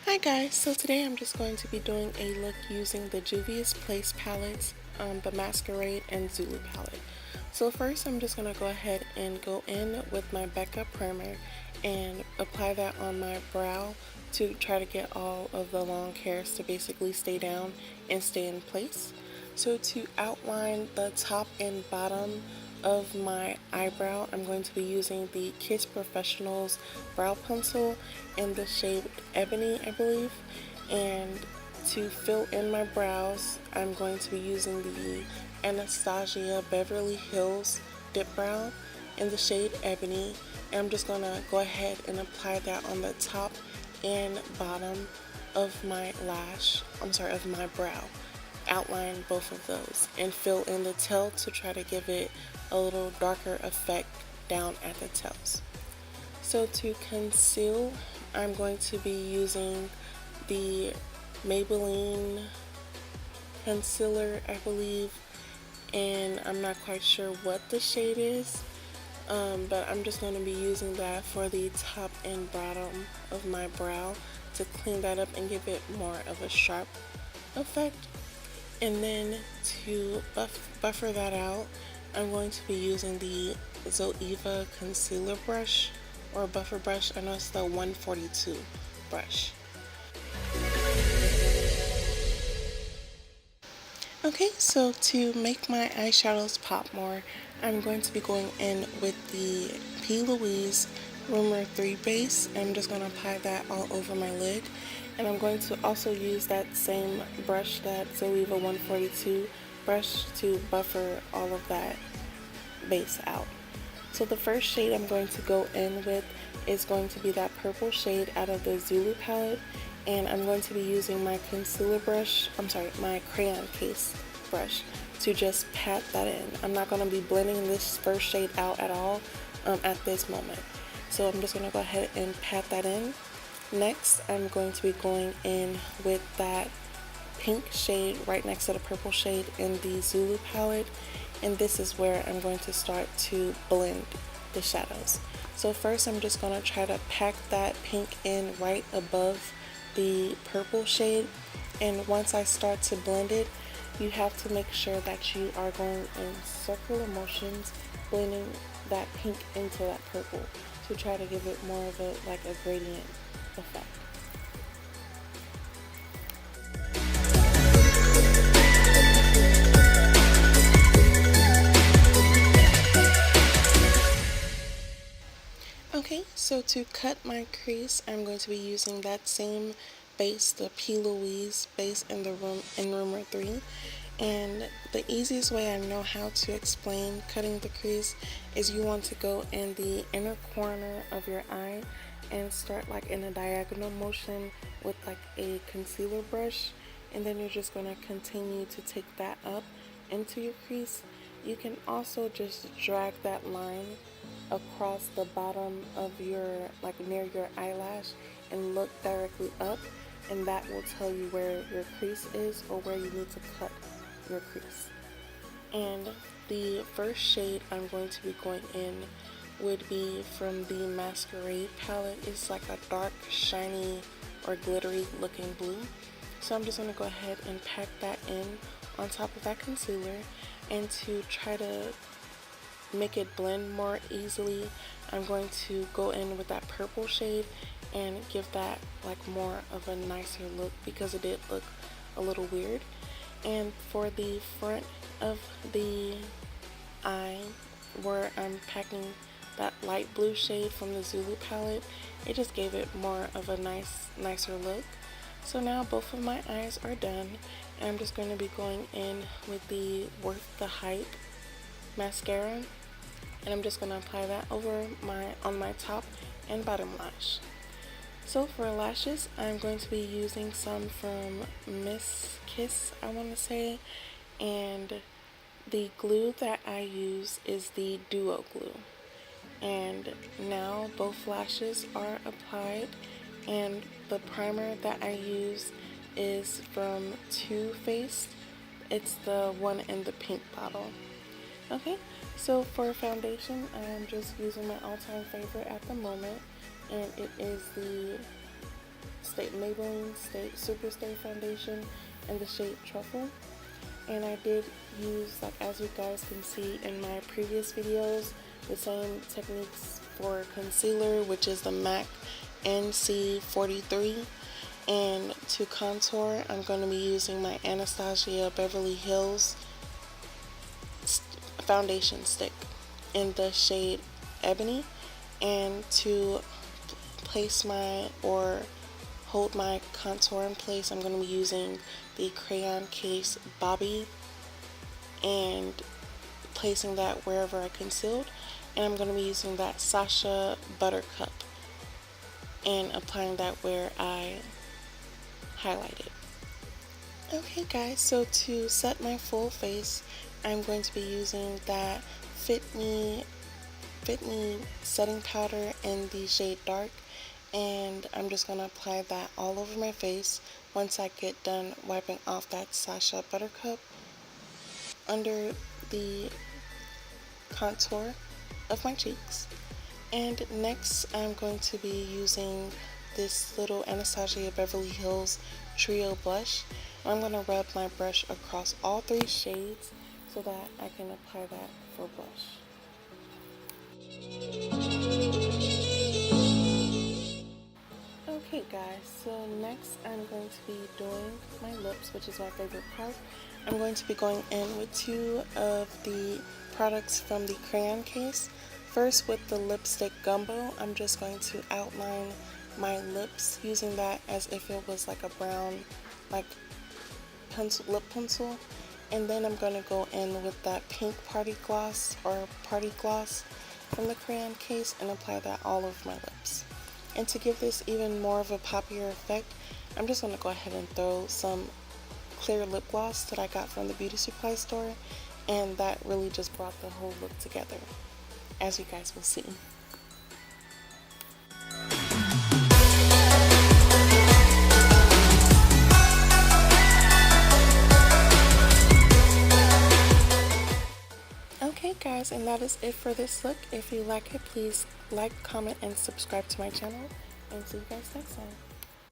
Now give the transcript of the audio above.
Hi guys, so today I'm just going to be doing a look using the JUVIA'S Place palettes, the Masquerade and Zulu palette. So first I'm just going to go ahead and go in with my Becca primer and apply that on my brow to try to get all of the long hairs to basically stay down and stay in place. So to outline the top and bottom of my eyebrow, I'm going to be using the Kiss Professionals brow pencil in the shade Ebony, I believe. And to fill in my brows, I'm going to be using the ANASTASIA Beverly Hills Dipbrow in the shade Ebony. And I'm just going to go ahead and apply that on the top and bottom of my of my brow. Outline both of those and fill in the tail to try to give it a little darker effect down at the tails. So to conceal, I'm going to be using the Maybelline concealer, I believe, and I'm not quite sure what the shade is, but I'm just going to be using that for the top and bottom of my brow to clean that up and give it more of a sharp effect. And then to buffer that out, I'm going to be using the ZOEVA concealer brush or buffer brush. I know it's the 142 brush. Okay, so to make my eyeshadows pop more, I'm going to be going in with the PLOUISE Rumor 3 base. I'm just going to apply that all over my lid. And I'm going to also use that same brush, that ZOEVA 142 brush, to buffer all of that base out. So the first shade I'm going to go in with is going to be that purple shade out of the Zulu palette. And I'm going to be using my concealer brush, my crayon case brush, to just pat that in. I'm not going to be blending this first shade out at all at this moment. So I'm just going to go ahead and pat that in. Next, I'm going to be going in with that pink shade right next to the purple shade in the Zulu palette. And this is where I'm going to start to blend the shadows. So first I'm just going to try to pack that pink in right above the purple shade. And once I start to blend it, you have to make sure that you are going in circular motions, blending that pink into that purple to try to give it more of a gradient effect. Okay, so to cut my crease, I'm going to be using that same base, the PLOUISE base in Rumor 3. And the easiest way I know how to explain cutting the crease is you want to go in the inner corner of your eye and start in a diagonal motion with a concealer brush, and then you're just going to continue to take that up into your crease. You can also just drag that line across the bottom of your, near your eyelash, and look directly up, and that will tell you where your crease is or where you need to cut your crease. And the first shade I'm going to be going in would be from the Masquerade palette. It's like a dark, shiny, or glittery looking blue. So I'm just going to go ahead and pack that in on top of that concealer. And to try to make it blend more easily, I'm going to go in with that purple shade and give that more of a nicer look, because it did look a little weird. And for the front of the eye, where I'm packing that light blue shade from the Zulu palette, it just gave it more of a nicer look. So now both of my eyes are done, and I'm just going to be going in with the Worth the Hype mascara, and I'm just going to apply that on my top and bottom lash. So for lashes, I'm going to be using some from Miss Kiss, I want to say, and the glue that I use is the Duo Glue. And now both lashes are applied, and the primer that I use is from Too Faced. It's the one in the pink bottle. Okay, so for foundation, I'm just using my all-time favorite at the moment, and it is the Maybelline Super Stay Foundation in the shade Truffle. And I did use, like as you guys can see in my previous videos, the same techniques for concealer, which is the MAC NC43. And to contour, I'm going to be using my Anastasia Beverly Hills foundation stick in the shade Ebony. And to place or hold my contour in place, I'm going to be using the Crayon Case Bobby and placing that wherever I concealed. And I'm going to be using that SACHA Buttercup and applying that where I highlighted. Okay guys, so to set my full face, I'm going to be using that Fit Me setting powder in the shade Dark, and I'm just going to apply that all over my face once I get done wiping off that SACHA Buttercup under the contour of my cheeks. And next I'm going to be using this little Anastasia Beverly Hills Trio blush. I'm going to rub my brush across all 3 shades so that I can apply that for blush. Okay guys, so next I'm going to be doing my lips, which is my favorite part. I'm going to be going in with 2 of the products from the Crayon Case. First, with the lipstick Gumbo, I'm just going to outline my lips using that as if it was like a brown lip pencil. And then I'm going to go in with that pink party gloss from the Crayon Case and apply that all over my lips. And to give this even more of a poppier effect, I'm just going to go ahead and throw some clear lip gloss that I got from the beauty supply store, and that really just brought the whole look together, as you guys will see. Okay guys, and that is it for this look. If you like it, please like, comment, and subscribe to my channel, and see you guys next time.